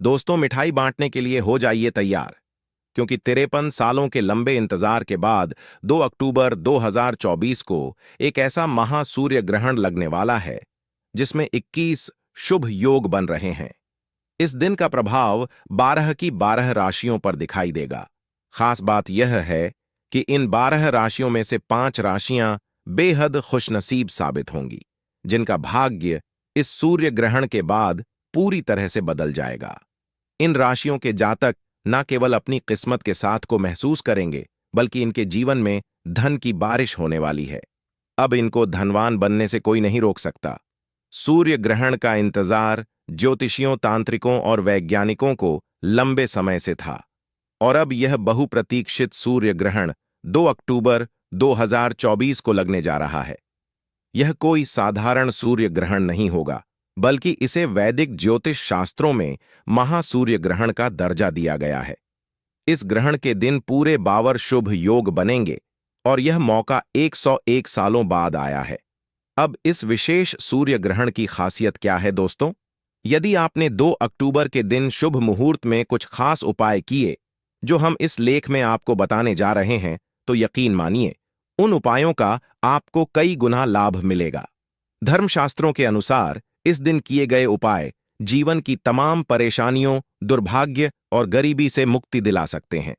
दोस्तों, मिठाई बांटने के लिए हो जाइए तैयार, क्योंकि 53 सालों के लंबे इंतजार के बाद 2 अक्टूबर 2024 को एक ऐसा महासूर्य ग्रहण लगने वाला है जिसमें 21 शुभ योग बन रहे हैं। इस दिन का प्रभाव 12 की 12 राशियों पर दिखाई देगा। खास बात यह है कि इन 12 राशियों में से 5 राशियां बेहद खुशनसीब साबित होंगी, जिनका भाग्य इस सूर्य ग्रहण के बाद पूरी तरह से बदल जाएगा। इन राशियों के जातक न केवल अपनी किस्मत के साथ को महसूस करेंगे, बल्कि इनके जीवन में धन की बारिश होने वाली है। अब इनको धनवान बनने से कोई नहीं रोक सकता। सूर्य ग्रहण का इंतजार ज्योतिषियों, तांत्रिकों और वैज्ञानिकों को लंबे समय से था, और अब यह बहुप्रतीक्षित सूर्य ग्रहण 2 अक्टूबर 2024 को लगने जा रहा है। यह कोई साधारण सूर्य ग्रहण नहीं होगा, बल्कि इसे वैदिक ज्योतिष शास्त्रों में महासूर्य ग्रहण का दर्जा दिया गया है। इस ग्रहण के दिन पूरे 52 शुभ योग बनेंगे, और यह मौका 101 सालों बाद आया है। अब इस विशेष सूर्य ग्रहण की खासियत क्या है दोस्तों? यदि आपने 2 अक्टूबर के दिन शुभ मुहूर्त में कुछ खास उपाय किए, जो हम इस लेख में आपको बताने जा रहे हैं, तो यकीन मानिए, उन उपायों का आपको कई गुना लाभ मिलेगा। धर्मशास्त्रों के अनुसार इस दिन किए गए उपाय जीवन की तमाम परेशानियों, दुर्भाग्य और गरीबी से मुक्ति दिला सकते हैं।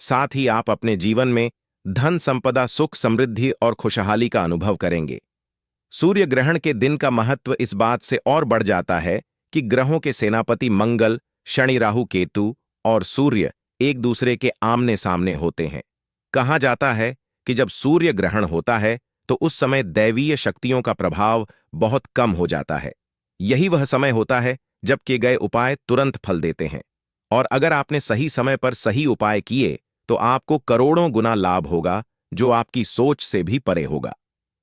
साथ ही आप अपने जीवन में धन संपदा, सुख, समृद्धि और खुशहाली का अनुभव करेंगे। सूर्य ग्रहण के दिन का महत्व इस बात से और बढ़ जाता है कि ग्रहों के सेनापति मंगल, शनि, राहु, केतु और सूर्य एक दूसरे के आमने सामने होते हैं। कहा जाता है कि जब सूर्य ग्रहण होता है तो उस समय दैवीय शक्तियों का प्रभाव बहुत कम हो जाता है। यही वह समय होता है जब किए गए उपाय तुरंत फल देते हैं, और अगर आपने सही समय पर सही उपाय किए तो आपको करोड़ों गुना लाभ होगा, जो आपकी सोच से भी परे होगा।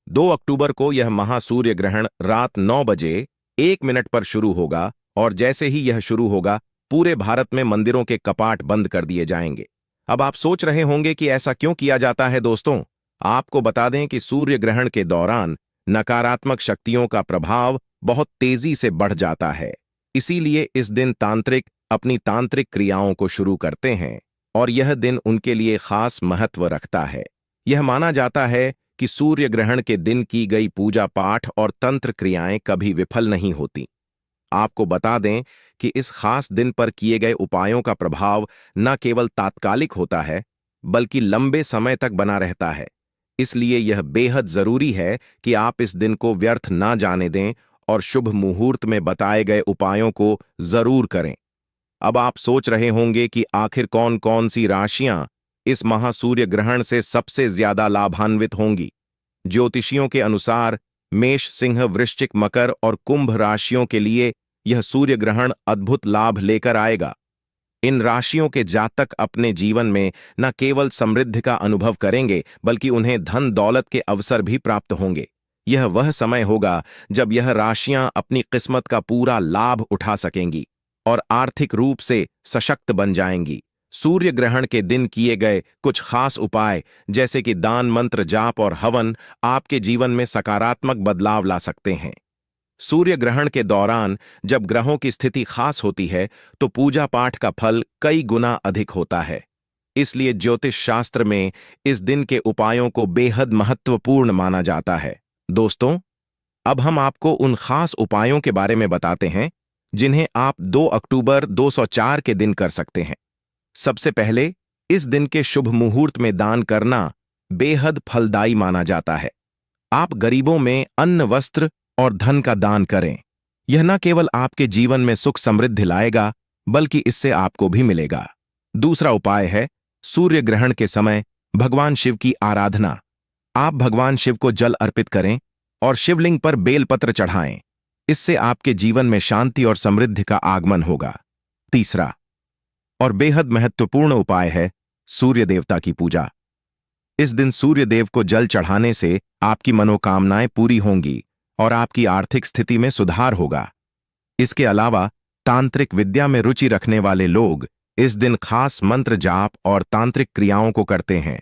2 अक्टूबर को यह महासूर्य ग्रहण रात 9 बजे 1 मिनट पर शुरू होगा, और जैसे ही यह शुरू होगा, पूरे भारत में मंदिरों के कपाट बंद कर दिए जाएंगे। अब आप सोच रहे होंगे कि ऐसा क्यों किया जाता है दोस्तों? आपको बता दें कि सूर्य ग्रहण के दौरान नकारात्मक शक्तियों का प्रभाव बहुत तेजी से बढ़ जाता है। इसीलिए इस दिन तांत्रिक अपनी तांत्रिक क्रियाओं को शुरू करते हैं, और यह दिन उनके लिए खास महत्व रखता है। यह माना जाता है कि सूर्य ग्रहण के दिन की गई पूजा पाठ और तंत्र क्रियाएं कभी विफल नहीं होती। आपको बता दें कि इस खास दिन पर किए गए उपायों का प्रभाव न केवल तात्कालिक होता है, बल्कि लंबे समय तक बना रहता है। इसलिए यह बेहद जरूरी है कि आप इस दिन को व्यर्थ ना जाने दें और शुभ मुहूर्त में बताए गए उपायों को जरूर करें। अब आप सोच रहे होंगे कि आखिर कौन कौन सी राशियां इस महासूर्य ग्रहण से सबसे ज्यादा लाभान्वित होंगी। ज्योतिषियों के अनुसार मेष, सिंह, वृश्चिक, मकर और कुंभ राशियों के लिए यह सूर्य ग्रहण अद्भुत लाभ लेकर आएगा। इन राशियों के जातक अपने जीवन में न केवल समृद्धि का अनुभव करेंगे, बल्कि उन्हें धन दौलत के अवसर भी प्राप्त होंगे। यह वह समय होगा जब यह राशियां अपनी किस्मत का पूरा लाभ उठा सकेंगी और आर्थिक रूप से सशक्त बन जाएंगी। सूर्य ग्रहण के दिन किए गए कुछ खास उपाय, जैसे कि दान, मंत्र, जाप और हवन, आपके जीवन में सकारात्मक बदलाव ला सकते हैं। सूर्य ग्रहण के दौरान जब ग्रहों की स्थिति खास होती है, तो पूजा पाठ का फल कई गुना अधिक होता है। इसलिए ज्योतिष शास्त्र में इस दिन के उपायों को बेहद महत्वपूर्ण माना जाता है। दोस्तों, अब हम आपको उन खास उपायों के बारे में बताते हैं जिन्हें आप 2 अक्टूबर 204 के दिन कर सकते हैं। सबसे पहले, इस दिन के शुभ मुहूर्त में दान करना बेहद फलदायी माना जाता है। आप गरीबों में अन्न, वस्त्र और धन का दान करें। यह न केवल आपके जीवन में सुख समृद्धि लाएगा, बल्कि इससे आपको भी मिलेगा। दूसरा उपाय है सूर्य ग्रहण के समय भगवान शिव की आराधना। आप भगवान शिव को जल अर्पित करें और शिवलिंग पर बेलपत्र चढ़ाएं। इससे आपके जीवन में शांति और समृद्धि का आगमन होगा। तीसरा और बेहद महत्वपूर्ण उपाय है सूर्य देवता की पूजा। इस दिन सूर्य देव को जल चढ़ाने से आपकी मनोकामनाएं पूरी होंगी और आपकी आर्थिक स्थिति में सुधार होगा। इसके अलावा तांत्रिक विद्या में रुचि रखने वाले लोग इस दिन खास मंत्र जाप और तांत्रिक क्रियाओं को करते हैं।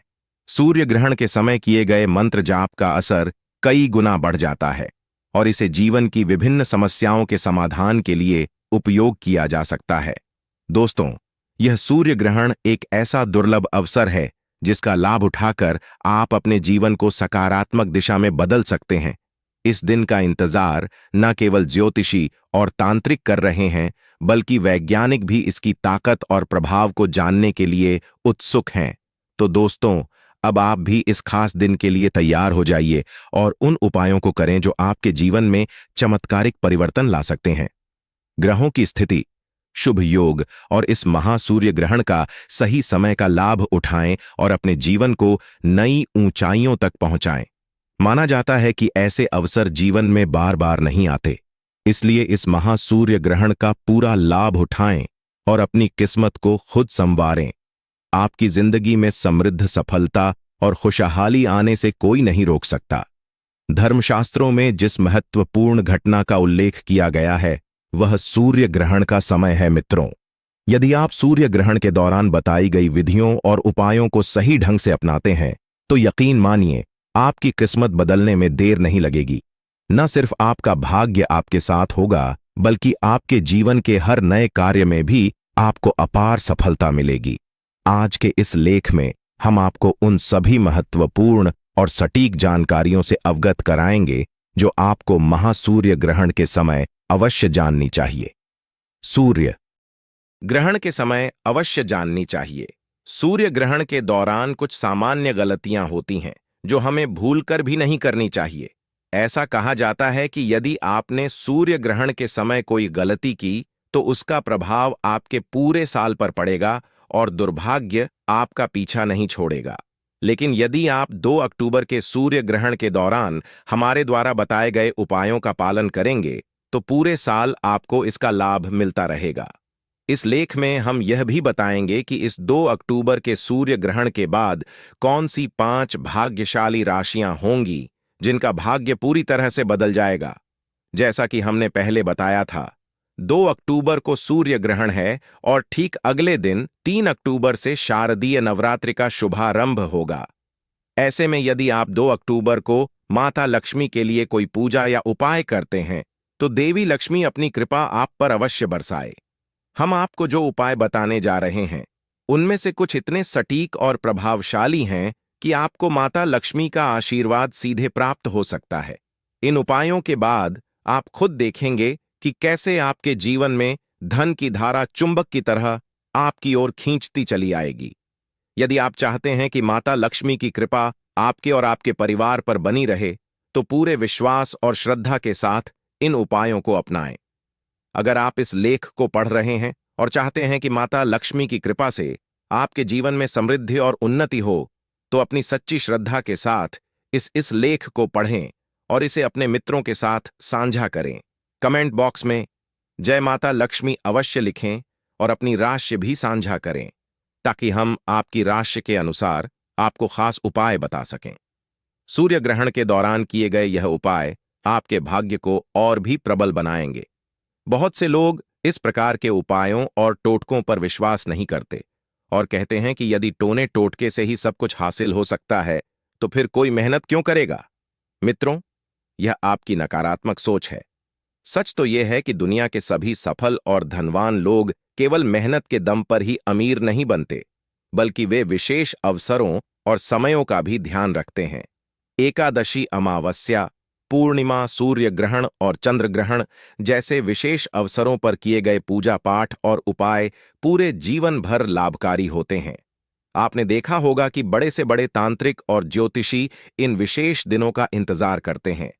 सूर्य ग्रहण के समय किए गए मंत्र जाप का असर कई गुना बढ़ जाता है और इसे जीवन की विभिन्न समस्याओं के समाधान के लिए उपयोग किया जा सकता है। दोस्तों, यह सूर्य ग्रहण एक ऐसा दुर्लभ अवसर है जिसका लाभ उठाकर आप अपने जीवन को सकारात्मक दिशा में बदल सकते हैं। इस दिन का इंतजार न केवल ज्योतिषी और तांत्रिक कर रहे हैं, बल्कि वैज्ञानिक भी इसकी ताकत और प्रभाव को जानने के लिए उत्सुक हैं। तो दोस्तों, अब आप भी इस खास दिन के लिए तैयार हो जाइए और उन उपायों को करें जो आपके जीवन में चमत्कारिक परिवर्तन ला सकते हैं। ग्रहों की स्थिति, शुभ योग और इस महासूर्य ग्रहण का सही समय का लाभ उठाएं और अपने जीवन को नई ऊंचाइयों तक पहुंचाएं। माना जाता है कि ऐसे अवसर जीवन में बार बार नहीं आते, इसलिए इस महासूर्य ग्रहण का पूरा लाभ उठाएं और अपनी किस्मत को खुद संवारें। आपकी जिंदगी में समृद्ध, सफलता और खुशहाली आने से कोई नहीं रोक सकता। धर्मशास्त्रों में जिस महत्वपूर्ण घटना का उल्लेख किया गया है, वह सूर्य ग्रहण का समय है। मित्रों, यदि आप सूर्य ग्रहण के दौरान बताई गई विधियों और उपायों को सही ढंग से अपनाते हैं, तो यकीन मानिए आपकी किस्मत बदलने में देर नहीं लगेगी। न सिर्फ आपका भाग्य आपके साथ होगा, बल्कि आपके जीवन के हर नए कार्य में भी आपको अपार सफलता मिलेगी। आज के इस लेख में हम आपको उन सभी महत्वपूर्ण और सटीक जानकारियों से अवगत कराएंगे जो आपको महासूर्य ग्रहण के समय अवश्य जाननी चाहिए। सूर्य ग्रहण के समय अवश्य जाननी चाहिए। सूर्य ग्रहण के दौरान कुछ सामान्य गलतियां होती हैं जो हमें भूलकर भी नहीं करनी चाहिए। ऐसा कहा जाता है कि यदि आपने सूर्य ग्रहण के समय कोई गलती की, तो उसका प्रभाव आपके पूरे साल पर पड़ेगा और दुर्भाग्य आपका पीछा नहीं छोड़ेगा। लेकिन यदि आप 2 अक्टूबर के सूर्य ग्रहण के दौरान हमारे द्वारा बताए गए उपायों का पालन करेंगे, तो पूरे साल आपको इसका लाभ मिलता रहेगा। इस लेख में हम यह भी बताएंगे कि इस 2 अक्टूबर के सूर्य ग्रहण के बाद कौन सी 5 भाग्यशाली राशियां होंगी जिनका भाग्य पूरी तरह से बदल जाएगा। जैसा कि हमने पहले बताया था, 2 अक्टूबर को सूर्य ग्रहण है और ठीक अगले दिन 3 अक्टूबर से शारदीय नवरात्रि का शुभारंभ होगा। ऐसे में यदि आप 2 अक्टूबर को माता लक्ष्मी के लिए कोई पूजा या उपाय करते हैं, तो देवी लक्ष्मी अपनी कृपा आप पर अवश्य बरसाए। हम आपको जो उपाय बताने जा रहे हैं, उनमें से कुछ इतने सटीक और प्रभावशाली हैं कि आपको माता लक्ष्मी का आशीर्वाद सीधे प्राप्त हो सकता है। इन उपायों के बाद आप खुद देखेंगे कि कैसे आपके जीवन में धन की धारा चुंबक की तरह आपकी ओर खींचती चली आएगी। यदि आप चाहते हैं कि माता लक्ष्मी की कृपा आपके और आपके परिवार पर बनी रहे, तो पूरे विश्वास और श्रद्धा के साथ इन उपायों को अपनाएं। अगर आप इस लेख को पढ़ रहे हैं और चाहते हैं कि माता लक्ष्मी की कृपा से आपके जीवन में समृद्धि और उन्नति हो, तो अपनी सच्ची श्रद्धा के साथ इस लेख को पढ़ें और इसे अपने मित्रों के साथ साझा करें। कमेंट बॉक्स में जय माता लक्ष्मी अवश्य लिखें और अपनी राशि भी साझा करें, ताकि हम आपकी राशि के अनुसार आपको खास उपाय बता सकें। सूर्य ग्रहण के दौरान किए गए यह उपाय आपके भाग्य को और भी प्रबल बनाएंगे। बहुत से लोग इस प्रकार के उपायों और टोटकों पर विश्वास नहीं करते और कहते हैं कि यदि टोने टोटके से ही सब कुछ हासिल हो सकता है, तो फिर कोई मेहनत क्यों करेगा। मित्रों, यह आपकी नकारात्मक सोच है। सच तो यह है कि दुनिया के सभी सफल और धनवान लोग केवल मेहनत के दम पर ही अमीर नहीं बनते, बल्कि वे विशेष अवसरों और समयों का भी ध्यान रखते हैं। एकादशी, अमावस्या, पूर्णिमा, सूर्य ग्रहण और चंद्र ग्रहण जैसे विशेष अवसरों पर किए गए पूजा पाठ और उपाय पूरे जीवन भर लाभकारी होते हैं। आपने देखा होगा कि बड़े से बड़े तांत्रिक और ज्योतिषी इन विशेष दिनों का इंतजार करते हैं।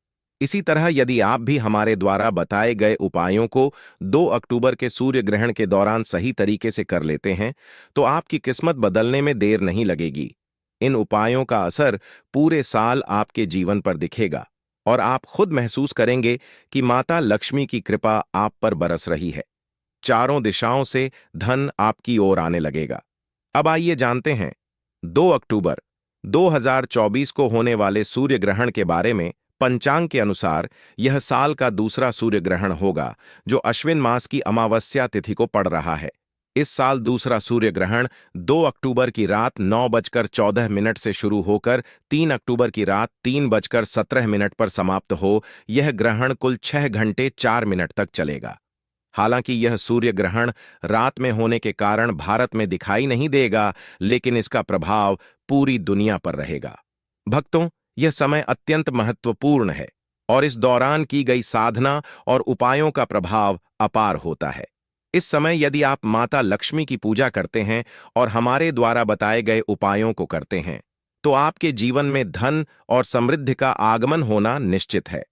इसी तरह यदि आप भी हमारे द्वारा बताए गए उपायों को 2 अक्टूबर के सूर्य ग्रहण के दौरान सही तरीके से कर लेते हैं, तो आपकी किस्मत बदलने में देर नहीं लगेगी। इन उपायों का असर पूरे साल आपके जीवन पर दिखेगा और आप खुद महसूस करेंगे कि माता लक्ष्मी की कृपा आप पर बरस रही है। चारों दिशाओं से धन आपकी ओर आने लगेगा। अब आइए जानते हैं 2 अक्टूबर 2024 को होने वाले सूर्य ग्रहण के बारे में। पंचांग के अनुसार यह साल का दूसरा सूर्य ग्रहण होगा, जो अश्विन मास की अमावस्या तिथि को पड़ रहा है। इस साल दूसरा सूर्य ग्रहण 2 अक्टूबर की रात 9:14 से शुरू होकर 3 अक्टूबर की रात 3:17 पर समाप्त हो। यह ग्रहण कुल 6 घंटे 4 मिनट तक चलेगा। हालांकि यह सूर्य ग्रहण रात में होने के कारण भारत में दिखाई नहीं देगा, लेकिन इसका प्रभाव पूरी दुनिया पर रहेगा। भक्तों, यह समय अत्यंत महत्वपूर्ण है और इस दौरान की गई साधना और उपायों का प्रभाव अपार होता है। इस समय यदि आप माता लक्ष्मी की पूजा करते हैं और हमारे द्वारा बताए गए उपायों को करते हैं, तो आपके जीवन में धन और समृद्धि का आगमन होना निश्चित है।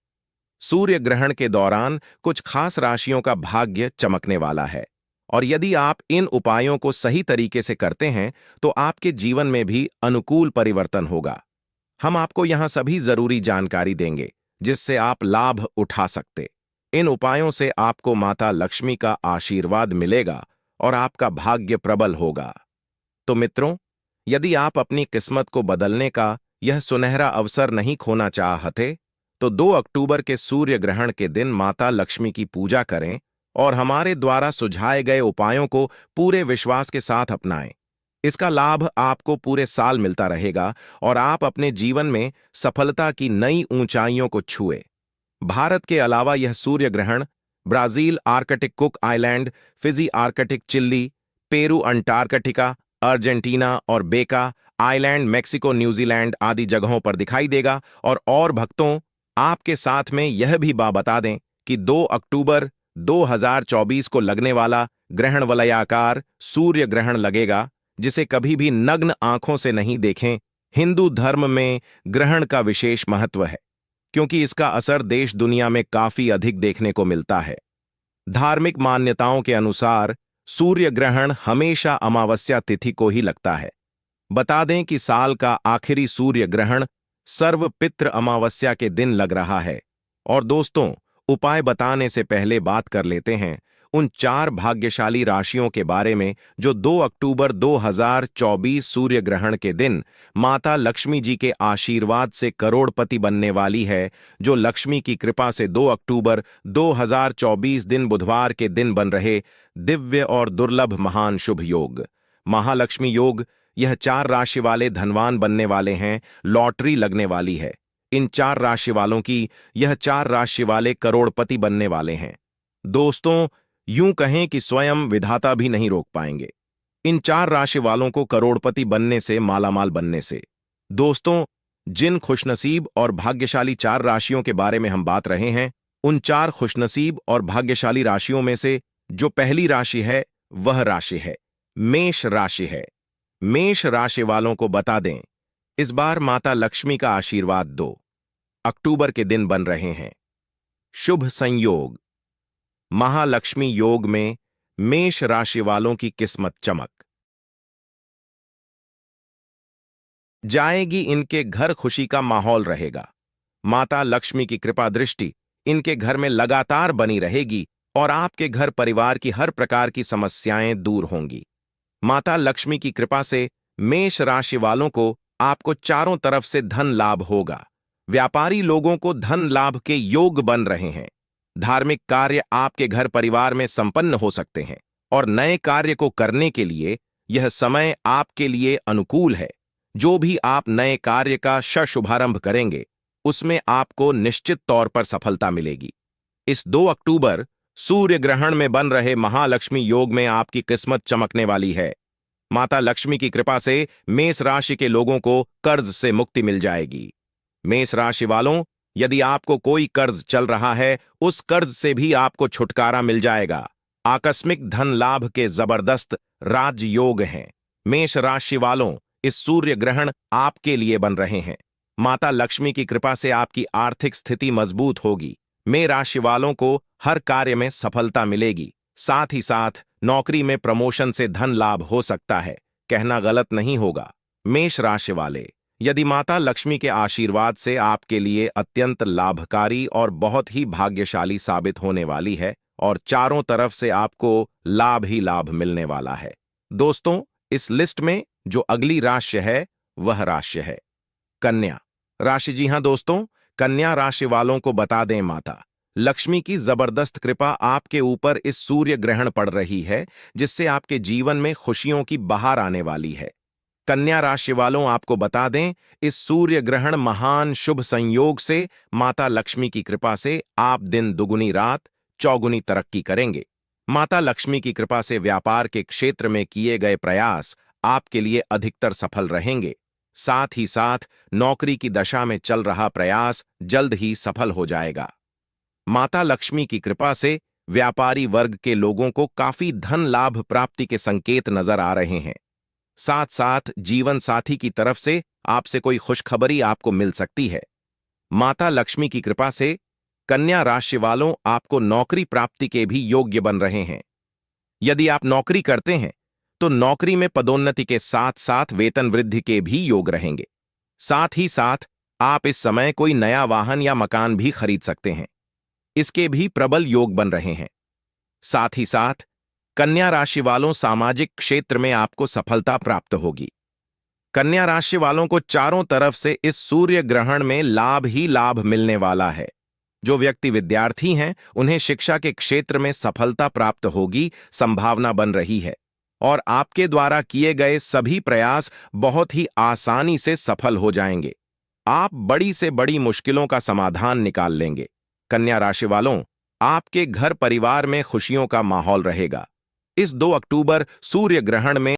सूर्य ग्रहण के दौरान कुछ खास राशियों का भाग्य चमकने वाला है, और यदि आप इन उपायों को सही तरीके से करते हैं तो आपके जीवन में भी अनुकूल परिवर्तन होगा। हम आपको यहां सभी जरूरी जानकारी देंगे जिससे आप लाभ उठा सकते। इन उपायों से आपको माता लक्ष्मी का आशीर्वाद मिलेगा और आपका भाग्य प्रबल होगा। तो मित्रों, यदि आप अपनी किस्मत को बदलने का यह सुनहरा अवसर नहीं खोना चाहते, तो 2 अक्टूबर के सूर्य ग्रहण के दिन माता लक्ष्मी की पूजा करें और हमारे द्वारा सुझाए गए उपायों को पूरे विश्वास के साथ अपनाएं। इसका लाभ आपको पूरे साल मिलता रहेगा और आप अपने जीवन में सफलता की नई ऊंचाइयों को छुए। भारत के अलावा यह सूर्य ग्रहण Brazil, Arctic cook island, Fiji, Arctic chilli, Peru, Antarctica, Argentina और बेका आइलैंड, मेक्सिको, न्यूजीलैंड आदि जगहों पर दिखाई देगा। और भक्तों, आपके साथ में यह भी बता दें कि 2 अक्टूबर 2024 को लगने वाला ग्रहण वलयाकार सूर्य ग्रहण लगेगा, जिसे कभी भी नग्न आंखों से नहीं देखें। हिंदू धर्म में ग्रहण का विशेष महत्व है, क्योंकि इसका असर देश दुनिया में काफी अधिक देखने को मिलता है। धार्मिक मान्यताओं के अनुसार सूर्य ग्रहण हमेशा अमावस्या तिथि को ही लगता है। बता दें कि साल का आखिरी सूर्य ग्रहण सर्वपित्र अमावस्या के दिन लग रहा है। और दोस्तों, उपाय बताने से पहले बात कर लेते हैं उन 4 भाग्यशाली राशियों के बारे में जो 2 अक्टूबर 2024 सूर्य ग्रहण के दिन माता लक्ष्मी जी के आशीर्वाद से करोड़पति बनने वाली है, जो लक्ष्मी की कृपा से 2 अक्टूबर 2024 दिन बुधवार के दिन बन रहे दिव्य और दुर्लभ महान शुभ योग, महालक्ष्मी योग। यह 4 राशि वाले धनवान बनने वाले हैं, लॉटरी लगने वाली है। इन 4 राशि वालों की यह 4 राशि वाले करोड़पति बनने वाले हैं। दोस्तों, यूं कहें कि स्वयं विधाता भी नहीं रोक पाएंगे इन 4 राशि वालों को करोड़पति बनने से, मालामाल बनने से। दोस्तों, जिन खुशनसीब और भाग्यशाली 4 राशियों के बारे में हम बात रहे हैं, उन 4 खुशनसीब और भाग्यशाली राशियों में से जो पहली राशि है वह राशि है मेष राशि है। मेष राशि वालों को बता दें, इस बार माता लक्ष्मी का आशीर्वाद 2 अक्टूबर के दिन बन रहे हैं। शुभ संयोग महालक्ष्मी योग में मेष राशि वालों की किस्मत चमक जाएगी। इनके घर खुशी का माहौल रहेगा। माता लक्ष्मी की कृपा दृष्टि इनके घर में लगातार बनी रहेगी और आपके घर परिवार की हर प्रकार की समस्याएं दूर होंगी। माता लक्ष्मी की कृपा से मेष राशि वालों को आपको चारों तरफ से धन लाभ होगा। व्यापारी लोगों को धन लाभ के योग बन रहे हैं। धार्मिक कार्य आपके घर परिवार में संपन्न हो सकते हैं और नए कार्य को करने के लिए यह समय आपके लिए अनुकूल है। जो भी आप नए कार्य का शुभारंभ करेंगे, उसमें आपको निश्चित तौर पर सफलता मिलेगी। इस 2 अक्टूबर सूर्य ग्रहण में बन रहे महालक्ष्मी योग में आपकी किस्मत चमकने वाली है। माता लक्ष्मी की कृपा से मेष राशि के लोगों को कर्ज से मुक्ति मिल जाएगी। मेष राशि वालों, यदि आपको कोई कर्ज चल रहा है, उस कर्ज से भी आपको छुटकारा मिल जाएगा। आकस्मिक धन लाभ के जबरदस्त राजयोग हैं। मेष राशि वालों, इस सूर्य ग्रहण आपके लिए बन रहे हैं। माता लक्ष्मी की कृपा से आपकी आर्थिक स्थिति मजबूत होगी। मेष राशि वालों को हर कार्य में सफलता मिलेगी। साथ ही साथ नौकरी में प्रमोशन से धन लाभ हो सकता है, कहना गलत नहीं होगा। मेष राशि वाले, यदि माता लक्ष्मी के आशीर्वाद से आपके लिए अत्यंत लाभकारी और बहुत ही भाग्यशाली साबित होने वाली है और चारों तरफ से आपको लाभ ही लाभ मिलने वाला है। दोस्तों, इस लिस्ट में जो अगली राशि है वह राशि है कन्या राशि। जी हां दोस्तों, कन्या राशि वालों को बता दें, माता लक्ष्मी की जबरदस्त कृपा आपके ऊपर इस सूर्य ग्रहण पड़ रही है, जिससे आपके जीवन में खुशियों की बहार आने वाली है। कन्या राशि वालों, आपको बता दें, इस सूर्य ग्रहण महान शुभ संयोग से माता लक्ष्मी की कृपा से आप दिन दुगुनी रात चौगुनी तरक्की करेंगे। माता लक्ष्मी की कृपा से व्यापार के क्षेत्र में किए गए प्रयास आपके लिए अधिकतर सफल रहेंगे। साथ ही साथ नौकरी की दशा में चल रहा प्रयास जल्द ही सफल हो जाएगा। माता लक्ष्मी की कृपा से व्यापारी वर्ग के लोगों को काफी धन लाभ प्राप्ति के संकेत नजर आ रहे हैं। साथ साथ जीवन साथी की तरफ से आपसे कोई खुशखबरी आपको मिल सकती है। माता लक्ष्मी की कृपा से कन्या राशि वालों आपको नौकरी प्राप्ति के भी योग्य बन रहे हैं। यदि आप नौकरी करते हैं तो नौकरी में पदोन्नति के साथ साथ वेतन वृद्धि के भी योग रहेंगे। साथ ही साथ आप इस समय कोई नया वाहन या मकान भी खरीद सकते हैं, इसके भी प्रबल योग बन रहे हैं। साथ ही साथ कन्या राशि वालों सामाजिक क्षेत्र में आपको सफलता प्राप्त होगी। कन्या राशि वालों को चारों तरफ से इस सूर्य ग्रहण में लाभ ही लाभ मिलने वाला है। जो व्यक्ति विद्यार्थी हैं उन्हें शिक्षा के क्षेत्र में सफलता प्राप्त होगी, संभावना बन रही है और आपके द्वारा किए गए सभी प्रयास बहुत ही आसानी से सफल हो जाएंगे। आप बड़ी से बड़ी मुश्किलों का समाधान निकाल लेंगे। कन्या राशि वालों, आपके घर परिवार में खुशियों का माहौल रहेगा। इस 2 अक्टूबर सूर्य ग्रहण में